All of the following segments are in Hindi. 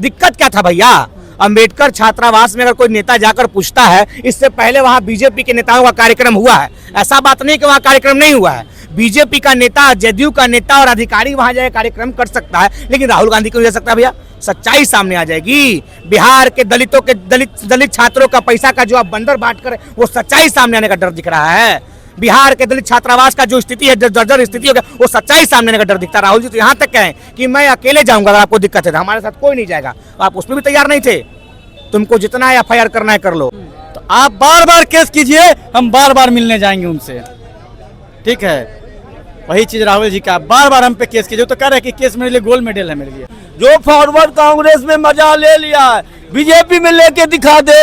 दिक्कत क्या था भैया? अंबेडकर छात्रावास में अगर कोई नेता जाकर पूछता है, इससे पहले वहां बीजेपी के नेताओं का कार्यक्रम हुआ है, ऐसा बात नहीं कि वहां कार्यक्रम नहीं हुआ है। बीजेपी का नेता, जदयू का नेता और अधिकारी वहां जाकर कार्यक्रम कर सकता है, लेकिन राहुल गांधी क्यों नहीं जा सकता भैया? सच्चाई सामने आ जाएगी। बिहार के दलित छात्रों का पैसा का जो आप बंदर बांट कर, वो सच्चाई सामने आने का डर दिख रहा है। बिहार के दलित छात्रावास का जो स्थिति है, जर्जर स्थिति हो गया, वो सच्चाई सामने आने का डर दिखता है। राहुल जी तो यहाँ तक कहें कि मैं अकेले जाऊंगा, अगर आपको दिक्कत है, हमारे साथ कोई नहीं जाएगा। आप उसमें भी तैयार नहीं थे। तुमको जितना एफआईआर करना है कर लो। तो आप बार बार केस कीजिए, हम बार बार मिलने जाएंगे उनसे, ठीक है? वही चीज राहुल जी का, बार बार हम पे केस कीजिए। तो कह रहे हैं कि केस मेरे लिए गोल्ड मेडल है मेरे लिए। जो फॉरवर्ड कांग्रेस में मजा ले लिया है, बीजेपी में लेके दिखा दे।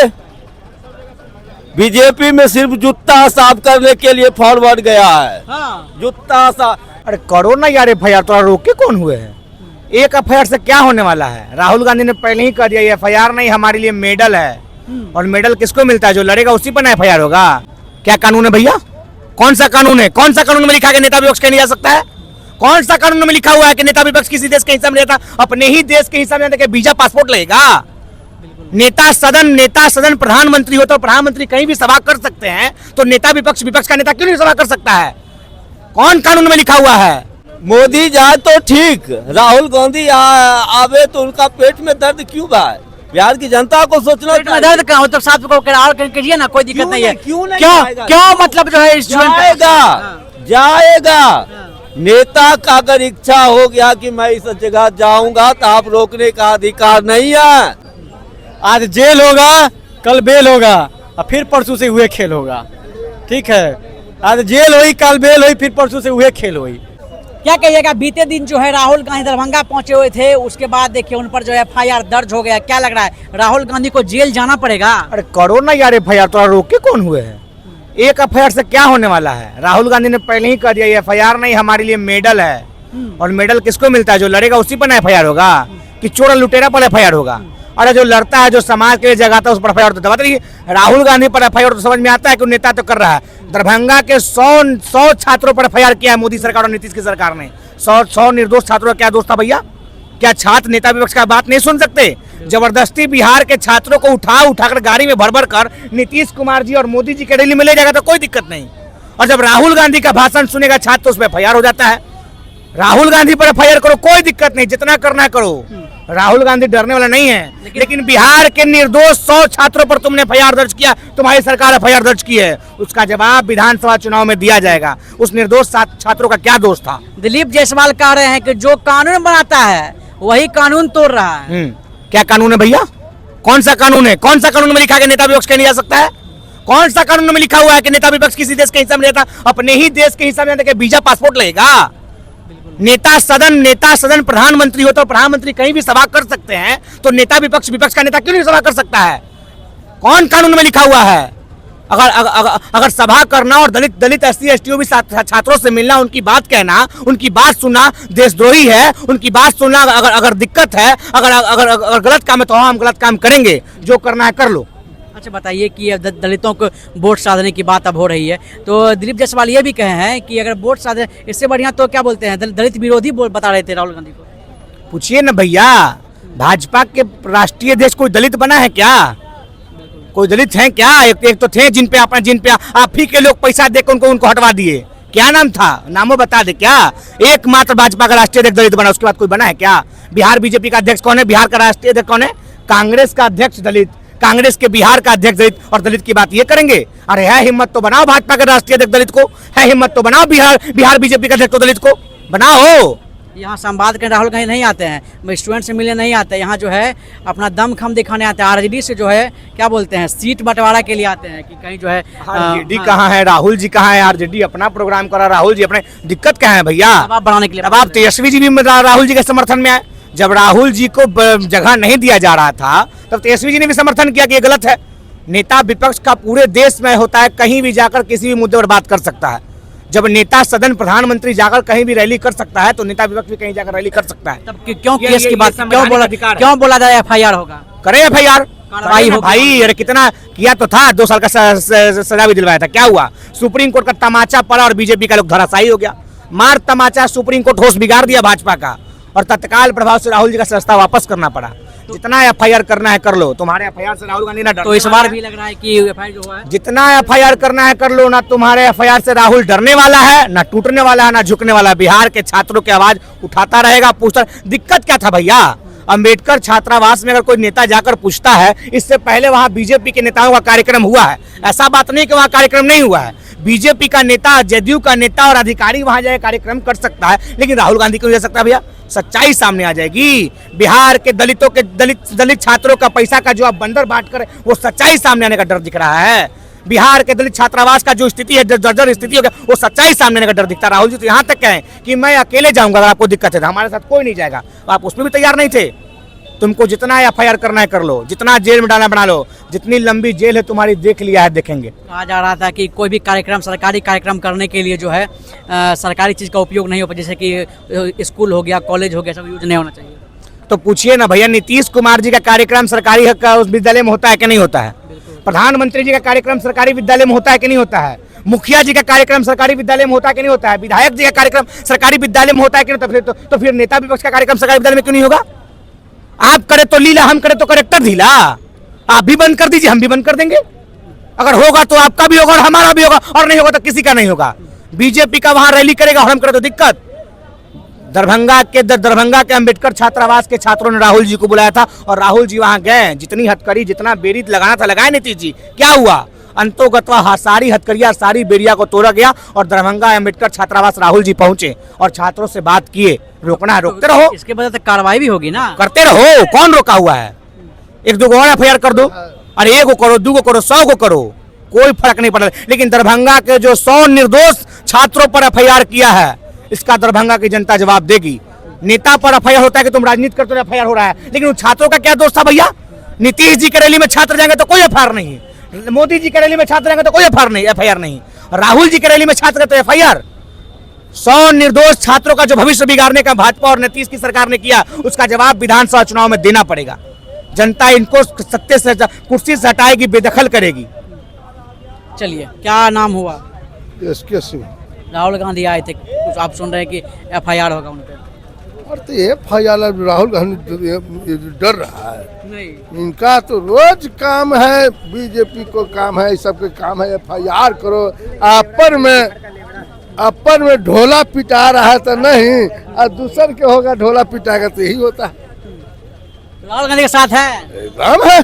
बीजेपी में सिर्फ जूता साफ करने के लिए फॉरवर्ड गया है। हाँ। जूता साफ। अरे करो ना यार एफआईआर, तो रोके कौन हुए हैं? एक एफआईआर से क्या होने वाला है? राहुल गांधी ने पहले ही कह दिया एफआईआर नहीं, हमारे लिए मेडल है। और मेडल किसको मिलता है? जो लड़ेगा उसी पर ना एफआईआर होगा। क्या कानून है भैया? कौन सा कानून है? कौन सा कानून में लिखा है कि नेता विपक्ष कहीं नहीं जा सकता है? कौन सा कानून में लिखा हुआ है कि नेता विपक्ष किसी देश के हिस्सा में रहता? अपने ही देश के हिस्सा में रहता वीजा पासपोर्ट लगेगा? नेता सदन प्रधानमंत्री हो तो प्रधानमंत्री कहीं भी सभा कर सकते हैं, तो नेता विपक्ष का नेता क्यों नहीं सभा कर सकता है? कौन कानून में लिखा हुआ है? मोदी जाए तो ठीक, राहुल गांधी आवे तो उनका पेट में दर्द क्यों बा? बिहार की जनता को सोचना चाहिए। दर्द का हो तो साथ को कीजिए ना, कोई दिक्कत नहीं है। क्यों मतलब जो है जाएगा। नेता का अगर इच्छा हो गया कि मैं इस जगह जाऊंगा, तो आप रोकने का अधिकार नहीं है। आज जेल होगा, कल बेल होगा, और फिर परसों से हुए खेल होगा, ठीक है? आज जेल हुई, कल बेल हुई, फिर परसों से हुए खेल हुई। क्या कहिएगा? बीते दिन जो है राहुल गांधी दरभंगा पहुंचे हुए थे, उसके बाद देखिए उन पर जो है एफआईआर दर्ज हो गया। क्या लग रहा है, राहुल गांधी को जेल जाना पड़ेगा? अरे करो ना यार एफआईआर, तो रोके कौन हुए हैं? एक एफआईआर से क्या होने वाला है? राहुल गांधी ने पहले ही कह दिया एफआईआर नहीं, हमारे लिए मेडल है। और मेडल किसको मिलता है? जो लड़ेगा उसी पर ना एफआईआर होगा कि चोर लुटेरा पर एफआईआर होगा? अरे जो लड़ता है, जो समाज के लिए जगाता है, उस पर एफआईआर तो दबाते रहिए। राहुल गांधी पर एफआईआर तो समझ में आता है कि नेता तो कर रहा है। दरभंगा के 100 छात्रों पर एफआईआर किया है मोदी सरकार और नीतीश की सरकार ने। 100 निर्दोष छात्रों का क्या दोष था भैया? क्या छात्र नेता विपक्ष का बात नहीं सुन सकते? जबरदस्ती बिहार के छात्रों को उठाकर गाड़ी में भर कर नीतीश कुमार जी और मोदी जी के रैली में ले जाएगा तो कोई दिक्कत नहीं। और जब राहुल गांधी का भाषण सुनेगा छात्र, तो उस पर एफआईआर हो जाता है। राहुल गांधी पर एफआईआर करो, कोई दिक्कत नहीं, जितना करना है करो। राहुल गांधी डरने वाला नहीं है। लेकिन बिहार के निर्दोष 100 छात्रों पर तुमने एफआईआर दर्ज किया, तुम्हारी सरकार एफआईआर दर्ज की है, उसका जवाब विधानसभा चुनाव में दिया जाएगा। उस निर्दोष छात्रों का क्या दोष था? दिलीप जायसवाल कह रहे हैं कि जो कानून बनाता है वही कानून तोड़ रहा है। क्या कानून है भैया? कौन सा कानून है? कौन सा कानून में लिखा है कि नेता विपक्ष कहीं नहीं जा सकता है? कौन सा कानून में लिखा हुआ है कि नेता विपक्ष किसी देश के हिस्सा में रहता? अपने ही देश के हिस्सा में रहता वीजा पासपोर्ट लगेगा? नेता सदन प्रधानमंत्री हो तो प्रधानमंत्री कहीं भी सभा कर सकते हैं, तो नेता विपक्ष का नेता क्यों नहीं सभा कर सकता है? कौन कानून में लिखा हुआ है? अगर सभा करना और दलित एससी एसटी भी छात्रों से मिलना, उनकी बात कहना, उनकी बात सुनना देशद्रोही है। उनकी बात सुनना अगर दिक्कत है, अगर गलत काम है तो हम गलत काम करेंगे, जो करना है कर लो। अच्छा बताइए कि दलितों को वोट साधने की बात अब हो रही है, तो दिलीप जायसवाल ये भी कहे हैं कि अगर वोट साधे, इससे बढ़िया तो क्या बोलते हैं, दलित विरोधी बता रहे थे राहुल गांधी को। पूछिए ना भैया, भाजपा के राष्ट्रीय अध्यक्ष कोई दलित बना है क्या? कोई दलित है क्या? एक तो थे जिन पे आप ही के लोग पैसा देकर उनको हटवा दिए। क्या नाम था? नामों बता दे। क्या एकमात्र भाजपा का राष्ट्रीय अध्यक्ष दलित बना, उसके बाद कोई बना है क्या? बिहार बीजेपी का अध्यक्ष कौन है? बिहार का राष्ट्रीय अध्यक्ष कौन है? कांग्रेस का अध्यक्ष दलित, कांग्रेस के बिहार का अध्यक्ष दलित, और दलित की बात ये करेंगे? अरे है हिम्मत तो बनाओ भाजपा के राष्ट्रीय अध्यक्ष दलित को, है हिम्मत तो बनाओ बिहार बीजेपी का अध्यक्ष तो दलित को बनाओ। यहाँ संवाद के राहुल गांधी नहीं आते हैं, स्टूडेंट से मिलने नहीं आते, यहाँ जो है अपना दमखम दिखाने आते हैं। आरजेडी से जो है क्या बोलते हैं, सीट बंटवारा के लिए आते हैं कि कहीं जो है आरजेडी कहाँ है, राहुल जी कहाँ है? आरजेडी अपना प्रोग्राम करा, राहुल जी अपने, दिक्कत क्या है भैया? दबाव बढ़ाने के लिए। अब आप तेजस्वी जी भी राहुल जी के समर्थन में आए। जब राहुल जी को जगह नहीं दिया जा रहा था, तब तेजस्वी जी ने भी समर्थन किया कि ये गलत है। नेता विपक्ष का पूरे देश में होता है, कहीं भी जाकर किसी भी मुद्दे पर बात कर सकता है। जब नेता सदन प्रधानमंत्री जाकर कहीं भी रैली कर सकता है, तो नेता विपक्ष भी कहीं जाकर रैली कर सकता है। तब क्यों केस की बात, क्यों बोला जाए एफआईआर होगा? करे एफआईआर भाई। अरे कितना किया तो था, 2 साल का सजा भी दिलवाया था। क्या हुआ? सुप्रीम कोर्ट का तमाचा पड़ा और बीजेपी का लोग धराशायी हो गया। मार तमाचा, सुप्रीम कोर्ट होश बिगाड़ दिया भाजपा का, और तत्काल प्रभाव से राहुल जी का सस्ता वापस करना पड़ा। जितना एफआईआर करना है कर लो, तुम्हारे एफआईआर से राहुल गांधी ना तो इस बार भी लग रहा है कि एफआईआर जो हुआ है, जितना एफआईआर करना है कर लो, ना तुम्हारे एफआईआर से राहुल डरने वाला है, ना टूटने वाला है, ना झुकने वाला है। बिहार के छात्रों की आवाज उठाता रहेगा, पूछता। दिक्कत क्या था भैया, अंबेडकर छात्रावास में अगर कोई नेता जाकर पूछता है, इससे पहले वहां बीजेपी के नेताओं का कार्यक्रम हुआ है, ऐसा बात नहीं कि वहां कार्यक्रम नहीं हुआ है। बीजेपी का नेता, जदयू का नेता और अधिकारी वहां जाकर कार्यक्रम कर सकता है, लेकिन राहुल गांधी क्यों नहीं जा सकता भैया? सच्चाई सामने आ जाएगी। बिहार के दलित छात्रों का पैसा का जो आप बंदर बांट कर, वो सच्चाई सामने आने का डर दिख रहा है। बिहार के दलित छात्रावास का जो स्थिति है, जर्जर स्थिति हो गया, वो सच्चाई सामने आने का डर दिखता है। राहुल जी तो यहाँ तक कहें कि मैं अकेले जाऊंगा, अगर आपको दिक्कत है, हमारे साथ कोई नहीं जाएगा। आप उसमें भी तैयार नहीं थे। तुमको जितना एफआईआर करना है कर लो, जितना जेल में डालना बना लो, जितनी लंबी जेल है तुम्हारी देख लिया है, देखेंगे। कहा जा रहा था कि कोई भी कार्यक्रम, सरकारी कार्यक्रम करने के लिए जो है सरकारी चीज़ का उपयोग नहीं हो, जैसे कि स्कूल हो गया, कॉलेज हो गया, सब यूज नहीं होना चाहिए। तो पूछिए ना भैया, नीतीश कुमार जी का कार्यक्रम सरकारी उस विद्यालय में होता है कि नहीं होता है? प्रधानमंत्री जी का कार्यक्रम सरकारी विद्यालय में होता है कि नहीं होता है? मुखिया जी का कार्यक्रम सरकारी विद्यालय में होता है कि नहीं होता है? विधायक जी का कार्यक्रम सरकारी विद्यालय में होता है कि नहीं होता? तो फिर नेता विपक्ष का कार्यक्रम सरकारी विद्यालय में क्यों नहीं होगा? आप करे तो लीला, हम करे तो करेक्टर ढीला। आप भी बंद कर दीजिए, हम भी बंद कर देंगे। अगर होगा तो आपका भी होगा और हमारा भी होगा, और नहीं होगा तो किसी का नहीं होगा। बीजेपी का वहां रैली करेगा और हम करे तो दिक्कत। दरभंगा के अंबेडकर छात्रावास के छात्रों ने राहुल जी को बुलाया था और राहुल जी वहां गए। जितनी हथकड़ी, जितना बेरी लगाना था लगाए नीतीश जी। क्या हुआ? अंतोगत्वा सारी हथकड़ियां, सारी बेरिया को तोड़ा गया और दरभंगा अंबेडकर छात्रावास राहुल जी पहुंचे और छात्रों से बात किए। रोकना है रोकते रहो, इसके वजह से कार्रवाई भी होगी ना, करते रहो। कौन रोका हुआ है? एक दो और एफआईआर कर दो, अरे एक को करो, दो को करो, 100 को करो, कोई फर्क नहीं पड़ा। लेकिन दरभंगा के जो 100 निर्दोष छात्रों पर एफआईआर किया है, इसका दरभंगा की जनता जवाब देगी। नेता पर एफआईआर होता है कि तुम राजनीति करते हो, एफआईआर हो रहा है, लेकिन उन छात्रों का क्या दोष था भैया? नीतीश जी की रैली में छात्र जाएंगे तो कोई एफआईआर नहीं, मोदी जी की रैली में छात्र जाएंगे तो कोई एफआईआर नहीं, राहुल जी की रैली में छात्र तो एफआईआर। 100 निर्दोष छात्रों का जो भविष्य बिगाड़ने का भाजपा और नीतीश की सरकार ने किया, उसका जवाब विधानसभा चुनाव में देना पड़ेगा। जनता इनको सत्ते से, कुर्सी से हटाएगी, बेदखल करेगी। चलिए, क्या नाम हुआ? इसके सिंह। राहुल गांधी आए थे, कुछ आप सुन रहे हैं कि एफआईआर होगा उन पर? और तो एफआईआर राहुल गांधी डर रहा है। नहीं, इनका तो रोज काम है, बीजेपी को काम है, सबके काम है एफआईआर करो। अपर में ढोला पिटा रहा है तो नहीं, और दूसर के होगा ढोला पिटाएगा तो यही होता है। राहुल गांधी के साथ है? एकदम है,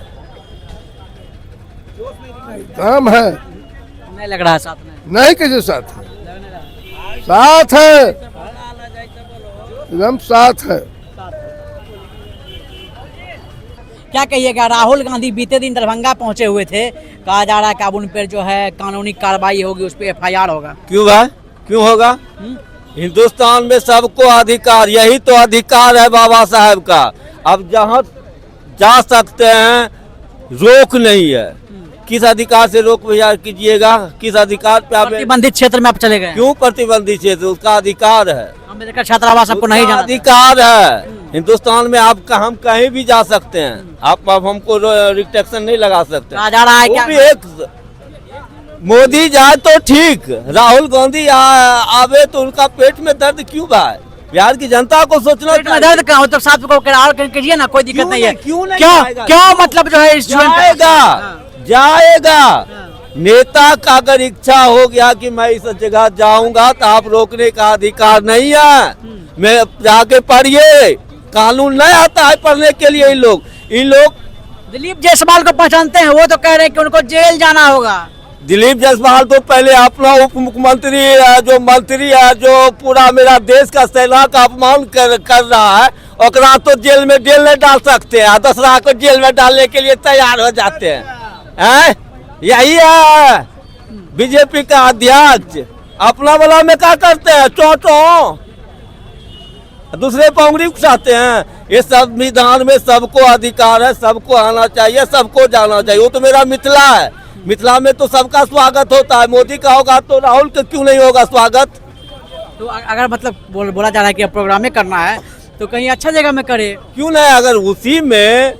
एकदम है। नहीं लग रहा है साथ में? नहीं किसी साथ है, साथ है, एकदम साथ है। क्या कहिएगा, राहुल गांधी बीते दिन दरभंगा पहुंचे हुए थे, कहा जा रहा है कि अब उन पर जो है कानूनी कार्रवाई होगी, उस पर एफआईआर होगा। क्यों भाई, क्यों होगा? हिंदुस्तान में सबको अधिकार, यही तो अधिकार है बाबा साहब का। अब जहाँ जा सकते हैं, रोक नहीं है। किस अधिकार से रोक विचार कीजिएगा? किस अधिकार पे आप? प्रतिबंधित क्षेत्र में आप चले गए? क्यों प्रतिबंधित क्षेत्र? उसका अधिकार है। अंबेडकर छात्रावास आपको नहीं जाना? अधिकार है। हिंदुस्तान में आप हम कहीं भी जा सकते हैं, आप हमको रिस्ट्रिक्शन नहीं लगा सकते। कहा जा रहा है वो क्या? भी एक मोदी जाए तो ठीक, राहुल गांधी आवे तो उनका पेट में दर्द क्यों भाई? बिहार की जनता को सोचना पेट में दर्द का हो तो साथ को कीजिए ना, कोई दिक्कत नहीं है। क्यों नहीं क्यों जाएगा? क्यों मतलब जो है जाएगा। नेता का अगर इच्छा हो गया कि मैं इस जगह जाऊंगा तो आप रोकने का अधिकार नहीं है। मैं जाके पढ़िए, कानून नहीं आता है पढ़ने के लिए। इन लोग दिलीप जायसवाल को पहचानते हैं, वो तो कह रहे हैं कि उनको जेल जाना होगा। दिलीप जायसवाल तो पहले अपना उप मुख्यमंत्री है, जो मंत्री है, जो पूरा मेरा देश का सेना का अपमान कर रहा है, और तो जेल में नहीं डाल सकते हैं, दूसरा को जेल में डालने के लिए तैयार हो जाते हैं। यही है बीजेपी का अध्यक्ष। अपना वाला में क्या करते हैं? चोटो दूसरे पर उंगली उठाते हैं। ये संविधान में सबको अधिकार है, सबको आना चाहिए, सबको जाना चाहिए। वो तो मेरा मिथिला है, मिथिला में तो सबका स्वागत होता है। मोदी का होगा तो राहुल का क्यों नहीं होगा स्वागत? तो अगर मतलब बोला जा रहा है कि प्रोग्राम करना है तो कहीं अच्छा जगह में करे, क्यों नहीं? अगर उसी में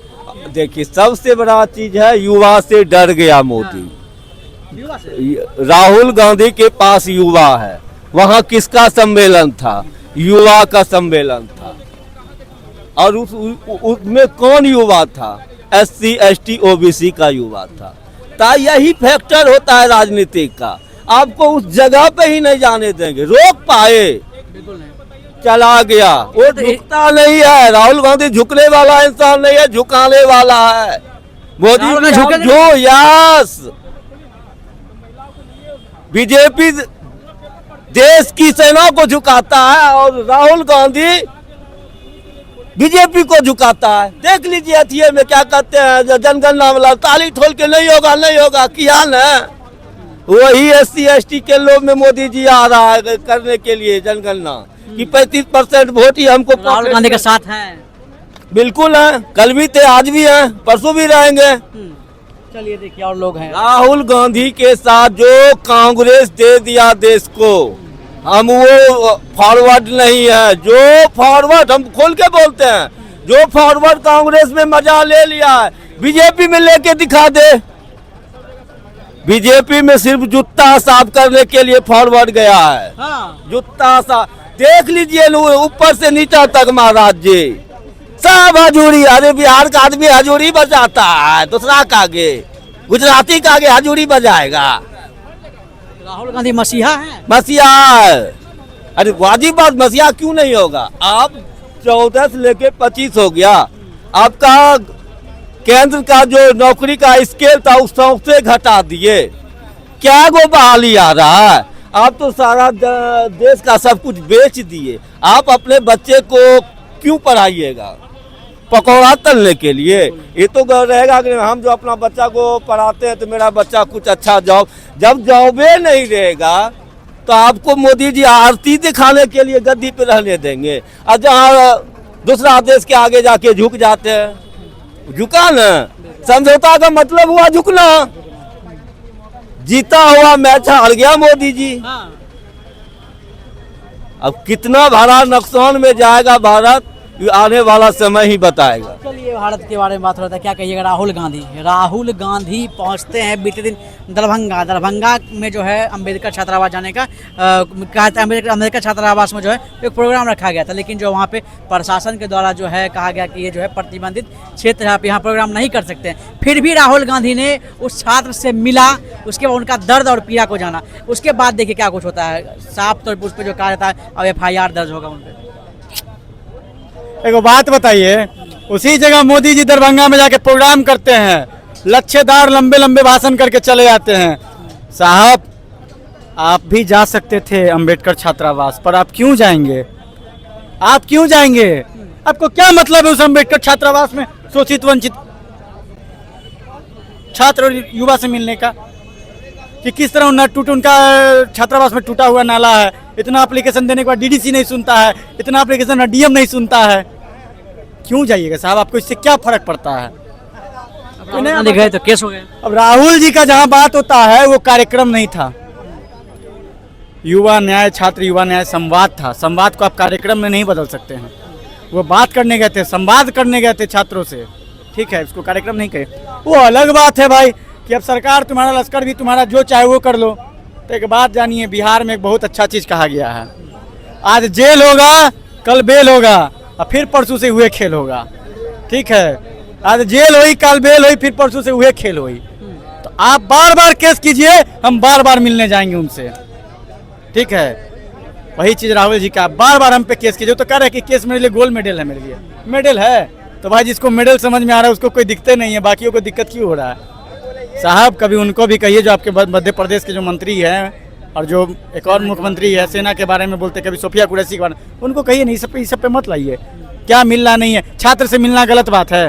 देखिए, सबसे बड़ा चीज है युवा से डर गया मोदी। राहुल गांधी के पास युवा है, वहाँ किसका सम्मेलन था? युवा का सम्मेलन था। और उसमें कौन युवा था? SC ST OBC का युवा था। तो यही फैक्टर होता है राजनीति का, आपको उस जगह पे ही नहीं जाने देंगे। रोक पाए, चला गया, वो झुकता नहीं है। राहुल गांधी झुकने वाला इंसान नहीं है, झुकाने वाला है। मोदी जो यस, बीजेपी देश की सेना को झुकाता है और राहुल गांधी बीजेपी को झुकाता है। देख लीजिए हथिये में क्या कहते हैं, जनगणना वाला ताली ठोल के नहीं होगा नहीं होगा किया ना, वही SC ST के लोग में मोदी जी आ रहा है करने के लिए जनगणना कि 35% वोट ही हमको राहुल गांधी के साथ हैं। बिल्कुल है, कल भी थे, आज भी हैं, परसों भी रहेंगे। चलिए देखिए और लोग हैं। राहुल गांधी के साथ जो कांग्रेस दे दिया देश को, हम वो फॉरवर्ड नहीं है। जो फॉरवर्ड हम खोल के बोलते हैं, जो फॉरवर्ड कांग्रेस में मजा ले लिया है, बीजेपी में लेके दिखा दे। बीजेपी में सिर्फ जूता साफ करने के लिए फॉरवर्ड गया है। जूता साफ देख लीजिए, ऊपर से नीचा तक महाराज जी सब हजूरी। अरे बिहार का आदमी हजूरी बजाता है, दूसरा का आगे गुजराती का आगे हजूरी बजाएगा। राहुल गांधी मसीहा है। मसीहा, अरे वाजिब बात, मसीहा क्यों नहीं होगा? आप 14 से लेके 25 हो गया, आपका केंद्र का जो नौकरी का स्केल था उस से घटा दिए। क्या वो बहाली आ रहा है? आप तो सारा देश का सब कुछ बेच दिए। आप अपने बच्चे को क्यों पढ़ाइएगा? पकौड़ा तलने के लिए? ये तो रहेगा कि हम जो अपना बच्चा को पढ़ाते हैं तो मेरा बच्चा कुछ अच्छा जॉब, जब जॉबे नहीं रहेगा तो आपको मोदी जी आरती दिखाने के लिए गद्दी पे रहने देंगे? और जहाँ दूसरा देश के आगे जाके झुक जाते हैं, झुका ना, समझौता का मतलब हुआ झुकना। जीता हुआ मैच हार गया मोदी जी। अब कितना बड़ा नुकसान में जाएगा भारत, आने वाला समय ही बताएगा। चलिए भारत के बारे में बात हो रहा था, क्या कहिएगा? राहुल गांधी पहुंचते हैं बीते दिन दरभंगा में जो है अंबेडकर छात्रावास जाने का कहा था। अंबेडकर छात्रावास में जो है एक प्रोग्राम रखा गया था, लेकिन जो वहाँ पे प्रशासन के द्वारा जो है कहा गया कि ये जो है प्रतिबंधित क्षेत्र है, आप यहाँ प्रोग्राम नहीं कर सकते हैं। फिर भी राहुल गांधी ने उस छात्र से मिला, उसके बाद उनका दर्द और पीड़ा को जाना। उसके बाद देखिए क्या कुछ होता है। साफ तौर पर उस पर जो कहा जाता है अब FIR दर्ज होगा उन पर। एक बात बताइए, उसी जगह मोदी जी दरभंगा में जाके प्रोग्राम करते हैं, लच्छेदार लंबे लंबे भाषण करके चले जाते हैं। साहब आप भी जा सकते थे अंबेडकर छात्रावास, पर आप क्यों जाएंगे? आप क्यों जाएंगे? आपको क्या मतलब है उस अंबेडकर छात्रावास में शोषित वंचित छात्र और युवा से मिलने का? कि किस तरह उनका छात्रावास में टूटा हुआ नाला है, इतना एप्लीकेशन देने के बाद DDC नहीं सुनता है, इतना एप्लीकेशन DM नहीं सुनता है। क्यों जाइएगा साहब? आपको इससे क्या फर्क पड़ता है? गए तो केस हो गए। अब राहुल जी का जहां बात होता है वो कार्यक्रम नहीं था, युवा न्याय छात्र युवा न्याय संवाद था। संवाद को आप कार्यक्रम में नहीं बदल सकते हैं। वो बात करने गए थे, संवाद करने गए थे छात्रों से, ठीक है, इसको कार्यक्रम नहीं कहे। वो अलग बात है भाई कि अब सरकार तुम्हारा, लश्कर भी तुम्हारा, जो चाहे वो कर लो। तो एक बात जानिए, बिहार में एक बहुत अच्छा चीज़ कहा गया है, आज जेल होगा कल बेल होगा और फिर परसों से हुए खेल होगा। ठीक है, आज जेल हुई कल बेल हुई फिर परसों से हुए खेल हुई। तो आप बार बार केस कीजिए, हम बार बार मिलने जाएंगे उनसे। ठीक है, वही चीज़ राहुल जी का, बार बार हम पे केस कीजिए। तो कह रहे हैं कि केस मेरे लिए गोल्ड मेडल है, मेरे लिए मेडल है। तो भाई जिसको मेडल समझ में आ रहा है उसको कोई दिक्कत नहीं है, बाकियों को दिक्कत क्यों हो रहा है? साहब कभी उनको भी कहिए जो आपके मध्य प्रदेश के जो मंत्री हैं और जो एक और मुख्यमंत्री है, सेना के बारे में बोलते, कभी सोफिया कुरैशी के बारे में, उनको कहिए नहीं, इस सब पे मत लाइए। क्या मिलना नहीं है? छात्र से मिलना गलत बात है?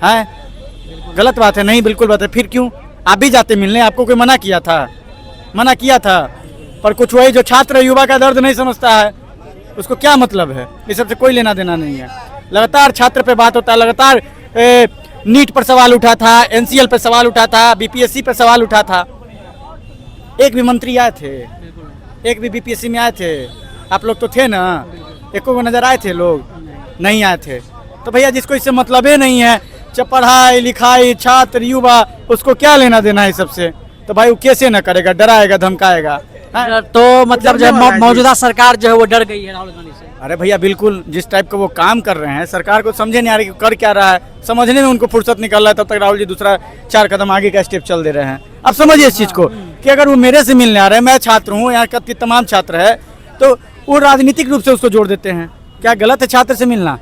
हैं? गलत बात है? नहीं, बिल्कुल बात है। फिर क्यों आप भी जाते मिलने? आपको कोई मना किया था? मना किया था। पर कुछ वही जो छात्र युवा का दर्द नहीं समझता है, उसको क्या मतलब है? इस सबसे कोई लेना देना नहीं है। लगातार छात्र पे बात होता है, लगातार नीट पर सवाल उठा था, NCL पर सवाल उठा था, BPSC पर सवाल उठा था। एक भी मंत्री आए थे? एक भी BPSC में आए थे? आप लोग तो थे ना? एको को नजर आए थे? लोग नहीं आए थे। तो भैया जिसको इससे मतलब ही नहीं है, जब पढ़ाई लिखाई छात्र युवा, उसको क्या लेना देना है सबसे? तो भाई वो कैसे ना करेगा, डराएगा धमकाएगा। तो मतलब जो है मौजूदा सरकार जो है वो डर गई है राहुल गांधी से। अरे भैया बिल्कुल, जिस टाइप का वो काम कर रहे हैं सरकार को समझे नहीं आ रही कि कर क्या रहा है, समझने में उनको फुर्सत निकल रहा है, तब तक राहुल जी दूसरा 4 कदम आगे का स्टेप चल दे रहे हैं। अब समझिए इस चीज को कि अगर वो मेरे से मिलने आ रहे हैं, मैं छात्र हूँ, यहाँ का तमाम छात्र है, तो वो राजनीतिक रूप से उसको जोड़ देते हैं। क्या गलत है छात्र से मिलना?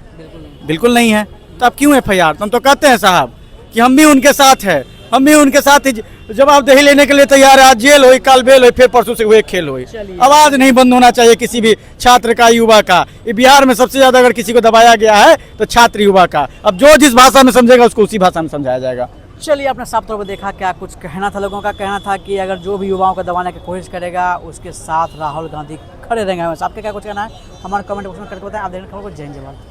बिल्कुल नहीं है। तो अब क्यों FIR? तो हम तो कहते हैं साहब कि हम भी उनके साथ है, हम भी उनके साथ ही जवाबदेही लेने के लिए तैयार है। आज जेल हुई, कल बेल हुई, फिर परसों से हुए खेल हुई। आवाज नहीं बंद होना चाहिए किसी भी छात्र का, युवा का। ये बिहार में सबसे ज्यादा अगर किसी को दबाया गया है तो छात्र युवा का। अब जो जिस भाषा में समझेगा उसको उसी भाषा में समझाया जाएगा। चलिए, आपने साफ तौर पर देखा क्या कुछ कहना था। लोगों का कहना था कि अगर जो भी युवाओं को दबाने की कोशिश करेगा उसके साथ राहुल गांधी खड़े रहेंगे। आपके क्या कुछ कहना है हमारे कमेंट बॉक्स में करके बताएं। आप देख खबर को जय हिंद जय भारत।